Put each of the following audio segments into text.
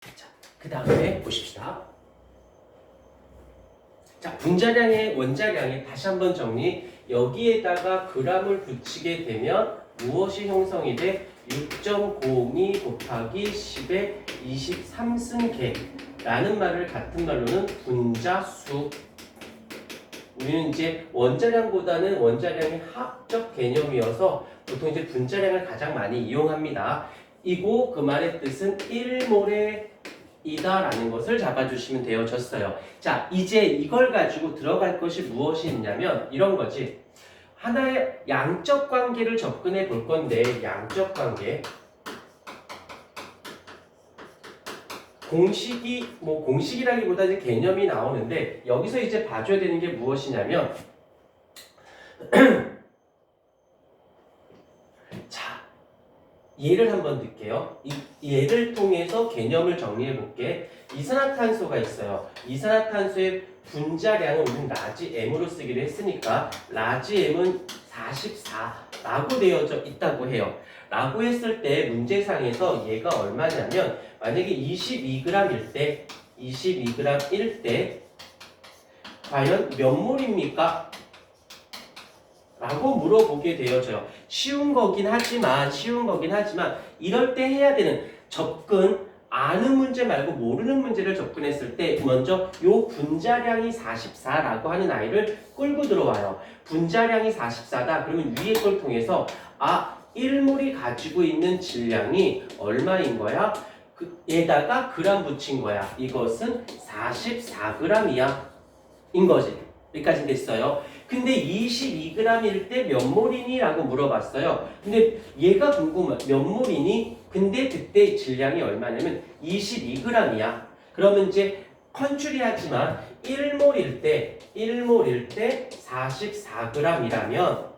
자, 그 다음에 보십시다. 자, 분자량의 원자량이 다시 한번 정리. 여기에다가 g을 붙이게 되면 무엇이 형성이 돼? 6.02 곱하기 10의 23승계 라는 말을 같은 말로는 분자수. 우리는 이제 원자량보다는 원자량이 화학적 개념이어서 보통 이제 분자량을 가장 많이 이용합니다. 이고 그 말의 뜻은 1몰의 이다라는 것을 잡아주시면 되어졌어요. 자, 이제 이걸 가지고 들어갈 것이 무엇이 있냐면 이런 거지. 하나의 양적 관계를 접근해 볼 건데, 양적 관계. 공식이라기보다 이제 개념이 나오는데, 여기서 이제 봐줘야 되는 게 무엇이냐면, 자, 예를 한번 들게요. 이 예를 통해서 개념을 정리해 볼게. 이산화탄소가 있어요. 이산화탄소의 분자량은 우리는 라지 M으로 쓰기로 했으니까 라지 M은 44라고 되어져 있다고 해요. 라고 했을 때 문제상에서 얘가 얼마냐면 만약에 22g일 때 22g일 때 과연 몇 몰입니까? 라고 물어보게 되어져요. 쉬운 거긴 하지만 이럴 때 해야 되는 접근, 아는 문제 말고 모르는 문제를 접근했을 때 먼저 요 분자량이 44라고 하는 아이를 끌고 들어와요. 분자량이 44다. 그러면 위에 걸 통해서 1몰이 가지고 있는 질량이 얼마인 거야? 얘다가 그램 붙인 거야. 이것은 44g이야. 인 거지. 여기까지 됐어요. 근데 22g일 때 몇 몰이니? 라고 물어봤어요. 근데 얘가 궁금해. 몇 몰이니? 근데 그때 질량이 얼마냐면 22g이야. 그러면 이제 컨츄리 하지만 1몰일 때 44g이라면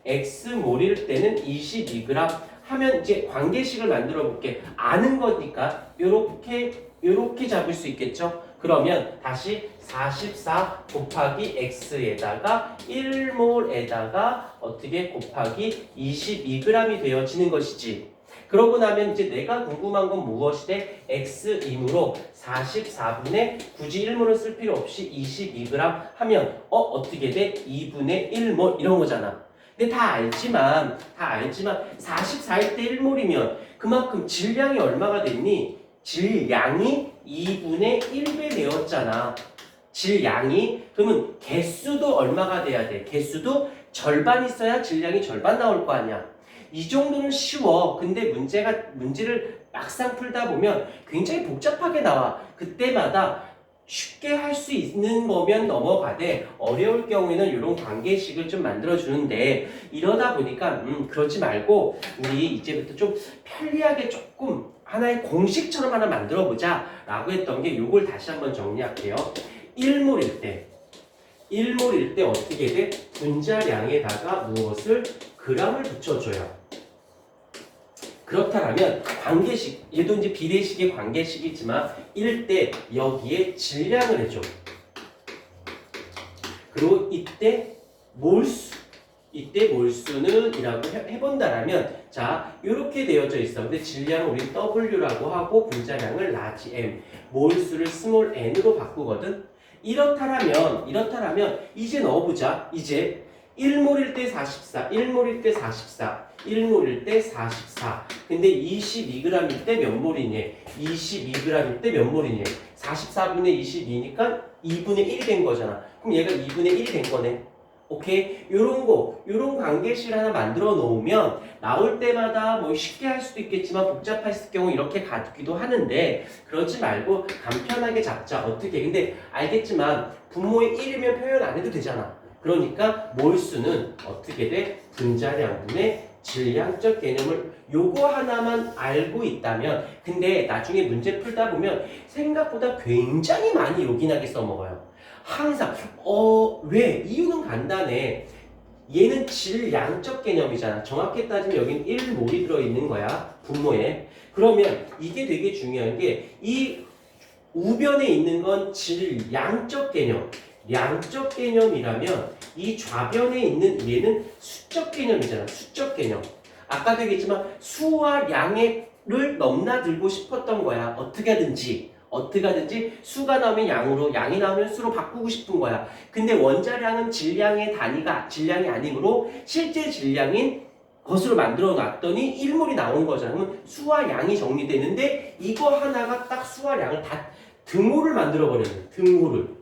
X몰일 때는 22g 하면 이제 관계식을 만들어 볼게. 아는 거니까 요렇게 잡을 수 있겠죠? 그러면 다시 44 곱하기 x에다가 1몰에다가 어떻게 곱하기 22g이 되어지는 것이지. 그러고 나면 이제 내가 궁금한 건 무엇이 돼? x이므로 44분의 굳이 1몰을 쓸 필요 없이 22g 하면 어떻게 돼? 2분의 1몰 이런 거잖아. 근데 다 알지만 44일 때 1몰이면 그만큼 질량이 얼마가 됐니? 질량이 2분의 1배 되었잖아. 질량이. 그러면 개수도 얼마가 돼야 돼? 개수도 절반 있어야 질량이 절반 나올 거 아니야. 이 정도는 쉬워. 근데 문제를 막상 풀다 보면 굉장히 복잡하게 나와. 그때마다 쉽게 할 수 있는 거면 넘어가되 어려울 경우에는 이런 관계식을 좀 만들어 주는데 이러다 보니까 그러지 말고 우리 이제부터 좀 편리하게 조금 하나의 공식처럼 하나 만들어 보자 라고 했던 게 요걸 다시 한번 정리할게요. 1몰일 때 어떻게 돼? 분자량에다가 무엇을? g을 붙여줘요. 그렇다면 관계식, 얘도 이제 비례식의 관계식이지만 1대 여기에 질량을 해줘. 그리고 이때 몰수는 이라고 해본다라면 자 이렇게 되어져 있어. 근데 질량을 우리 W라고 하고 분자량을 라지 M, 몰수를 스몰 n으로 바꾸거든. 이렇다라면 이제 넣어보자. 이제 1몰일 때 44, 1몰일 때 44, 1몰일 때 44. 근데 22g일 때 몇 몰이니? 22g일 때 몇 몰이니? 44분의 22니까 2분의 1이 된 거잖아. 그럼 얘가 2분의 1이 된 거네. 오케이? 요런 관계식을 하나 만들어 놓으면 나올 때마다 뭐 쉽게 할 수도 있겠지만 복잡했을 경우 이렇게 가기도 하는데 그러지 말고 간편하게 잡자. 어떻게? 근데 알겠지만 분모의 1이면 표현 안 해도 되잖아. 그러니까 몰수는 어떻게 돼? 분자량분의 질량적 개념을 요거 하나만 알고 있다면 근데 나중에 문제 풀다 보면 생각보다 굉장히 많이 요긴하게 써먹어요. 항상 왜? 이유는 간단해. 얘는 질량적 개념이잖아. 정확히 따지면 여기는 1몰이 들어있는 거야. 분모에. 그러면 이게 되게 중요한 게 이 우변에 있는 건 질량적 개념. 양적 개념이라면 이 좌변에 있는 얘는 수적 개념이잖아. 수적 개념. 아까도 얘기했지만 수와 양의 수를 넘나들고 싶었던 거야. 어떻게 하든지 수가 나오면 양으로, 양이 나오면 수로 바꾸고 싶은 거야. 근데 원자량은 질량의 단위가 질량이 아니므로 실제 질량인 것으로 만들어 놨더니 일몰이 나온 거잖아. 그러면 수와 양이 정리되는데 이거 하나가 딱 수와 양을 다 등호를 만들어 버렸네. 등호를.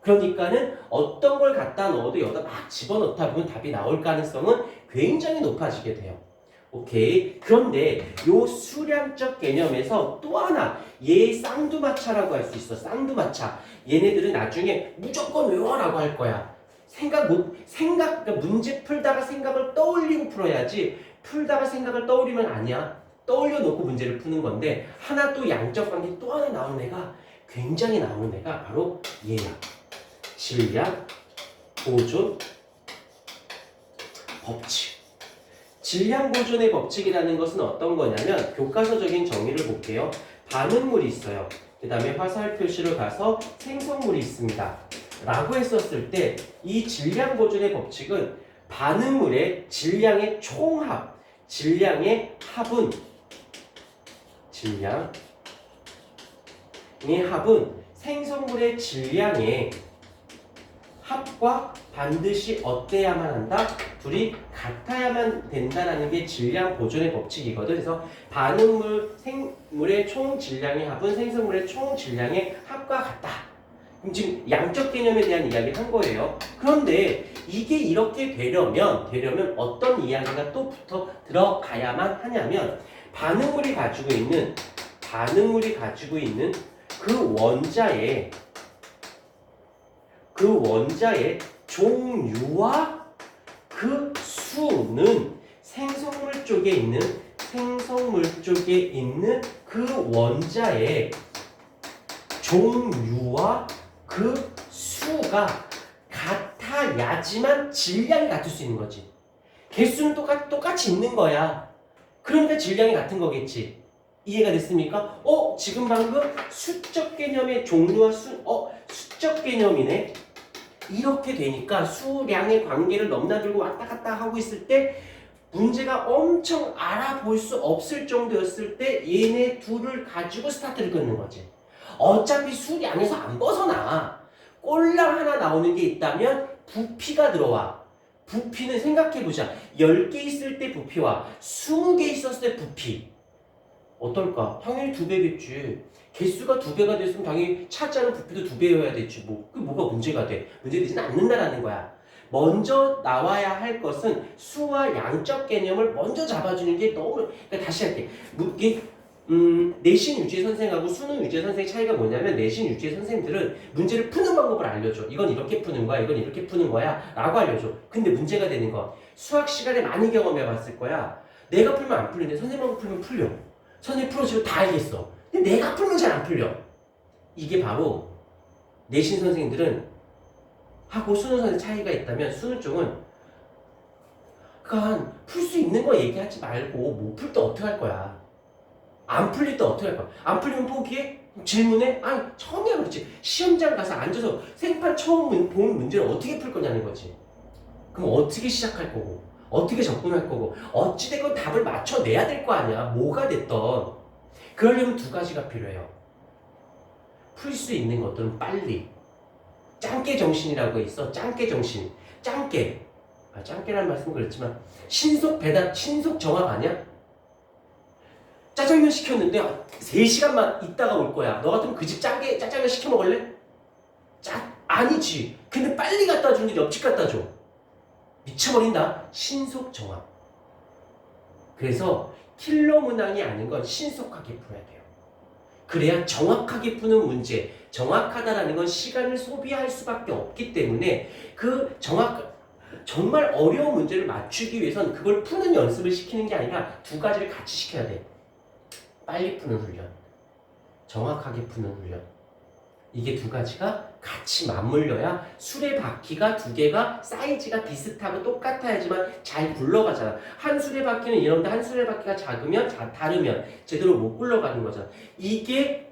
그러니까는 어떤 걸 갖다 넣어도 여기다 막 집어넣다 보면 답이 나올 가능성은 굉장히 높아지게 돼요. 오케이. 그런데 요 수량적 개념에서 또 하나 얘 쌍두마차라고 할 수 있어. 쌍두마차. 얘네들은 나중에 무조건 외워라고 할 거야. 그러니까 문제 풀다가 생각을 떠올리고 풀어야지. 풀다가 생각을 떠올리면 아니야. 떠올려 놓고 문제를 푸는 건데 하나 또 양적 관계 또 하나 나오는 애가 굉장히 나오는 애가 바로 얘야. 질량 보존 법칙. 질량 보존의 법칙이라는 것은 어떤 거냐면 교과서적인 정의를 볼게요. 반응물이 있어요. 그 다음에 화살 표시로 가서 생성물이 있습니다. 라고 했었을 때 이 질량 보존의 법칙은 반응물의 질량의 총합, 질량의 합은 생성물의 질량의 합과 반드시 어때야만 한다? 둘이 같아야만 된다라는 게 질량 보존의 법칙이거든. 그래서 반응물의 총 질량의 합은 생성물의 총 질량의 합과 같다. 그럼 지금 양적 개념에 대한 이야기를 한 거예요. 그런데 이게 이렇게 되려면 어떤 이야기가 또 붙어 들어가야만 하냐면 반응물이 가지고 있는 그 원자의 종류와 그 수는 생성물 쪽에 있는 그 원자의 종류와 그 수가 같아야지만 질량이 같을 수 있는 거지. 개수는 똑같이 있는 거야. 그러니까 질량이 같은 거겠지. 이해가 됐습니까? 지금 방금 수적 개념의 종류와 수적 개념이네. 이렇게 되니까 수량의 관계를 넘나들고 왔다 갔다 하고 있을 때 문제가 엄청 알아볼 수 없을 정도였을 때 얘네 둘을 가지고 스타트를 끊는 거지. 어차피 수량에서 안 벗어나. 꼴랑 하나 나오는 게 있다면 부피가 들어와. 부피는 생각해보자. 10개 있을 때 부피와 20개 있었을 때 부피. 어떨까? 당연히 2배겠지. 개수가 2배가 됐으면 당연히 차지하는 부피도 2배여야 되지. 그게 뭐가 문제가 돼? 문제되지는 않는다라는 거야. 먼저 나와야 할 것은 수와 양적 개념을 먼저 잡아주는 게 너무. 그러니까 다시 할게. 내신 유지의 선생하고 수능 유지의 선생의 차이가 뭐냐면 내신 유지의 선생님들은 문제를 푸는 방법을 알려줘. 이건 이렇게 푸는 거야, 이건 이렇게 푸는 거야 라고 알려줘. 근데 문제가 되는 건 수학 시간에 많이 경험해 봤을 거야. 내가 풀면 안 풀리는데 선생님하고 풀면 풀려. 선생님 풀어주고 다 알겠어. 근데 내가 풀면 잘 안 풀려. 이게 바로 내신 선생님들은 하고 수능 선생 차이가 있다면 수능 쪽은 그러니까 풀 수 있는 거 얘기하지 말고 못 풀 때 어떻게 할 거야. 안 풀릴 때 어떻게 할 거야? 안 풀리면 포기해? 질문해? 아니 처음이야. 그렇지. 시험장 가서 앉아서 생판 처음 본 문제를 어떻게 풀 거냐는 거지. 그럼 어떻게 시작할 거고 어떻게 접근할 거고 어찌됐건 답을 맞춰내야 될 거 아니야. 뭐가 됐던. 그러려면 2가지가 필요해요. 풀 수 있는 것들은 빨리. 짱깨 정신이라고 있어. 짱깨 정신. 짱깨라는 말씀은 그렇지만 신속 배달, 신속 정확 아니야? 짜장면 시켰는데 3시간만 있다가 올 거야. 너 같으면 그 집 짜장면 시켜 먹을래? 아니지. 근데 빨리 갖다 주는데 옆집 갖다 줘. 미쳐버린다. 신속 정확. 그래서 킬러 문항이 아닌 건 신속하게 풀어야 돼요. 그래야 정확하게 푸는 문제. 정확하다라는 건 시간을 소비할 수밖에 없기 때문에 정말 어려운 문제를 맞추기 위해선 그걸 푸는 연습을 시키는 게 아니라 2가지를 같이 시켜야 돼. 빨리 푸는 훈련, 정확하게 푸는 훈련. 이게 2가지가 같이 맞물려야 수레바퀴가 2개가 사이즈가 비슷하고 똑같아야지만 잘 굴러가잖아. 한 수레바퀴는 이런데 한 수레바퀴가 다르면 제대로 못 굴러가는 거잖아. 이게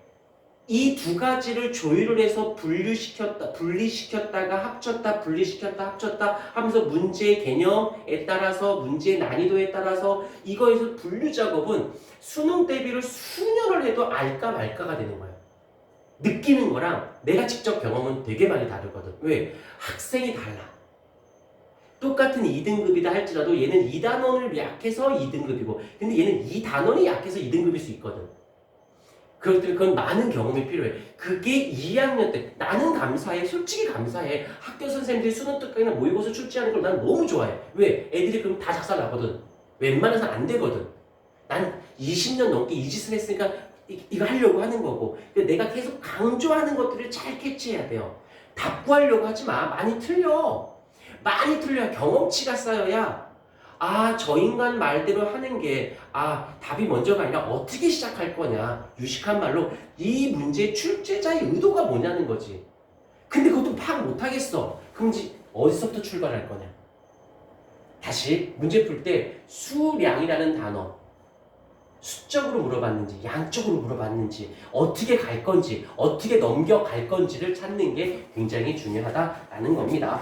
이 두 가지를 조율을 해서 분리시켰다가 합쳤다, 분리시켰다, 합쳤다 하면서 문제의 개념에 따라서, 문제의 난이도에 따라서 이거에서 분류 작업은 수능 대비를 수년을 해도 알까 말까가 되는 거예요. 느끼는 거랑 내가 직접 경험은 되게 많이 다르거든. 왜? 학생이 달라. 똑같은 2등급이다 할지라도 얘는 2단원을 약해서 2등급이고 근데 얘는 2단원이 약해서 2등급일 수 있거든. 그건 많은 경험이 필요해. 그게 2학년 때 나는 감사해. 솔직히 감사해. 학교 선생님들이 수능 특강이나 모의고사 출제하는 걸 난 너무 좋아해. 왜? 애들이 그럼 다 작살 나거든. 웬만해서 안 되거든. 난 20년 넘게 이 짓을 했으니까 이거 하려고 하는 거고. 내가 계속 강조하는 것들을 잘 캐치해야 돼요. 답구하려고 하지 마. 많이 틀려. 많이 틀려야 경험치가 쌓여야 저 인간 말대로 하는 게 답이 먼저가 아니라 어떻게 시작할 거냐. 유식한 말로 이 문제의 출제자의 의도가 뭐냐는 거지. 근데 그것도 파악 못하겠어. 그럼 이제 어디서부터 출발할 거냐. 다시 문제 풀 때 수량이라는 단어 수적으로 물어봤는지 양적으로 물어봤는지 어떻게 갈 건지 어떻게 넘겨갈 건지를 찾는 게 굉장히 중요하다라는 겁니다.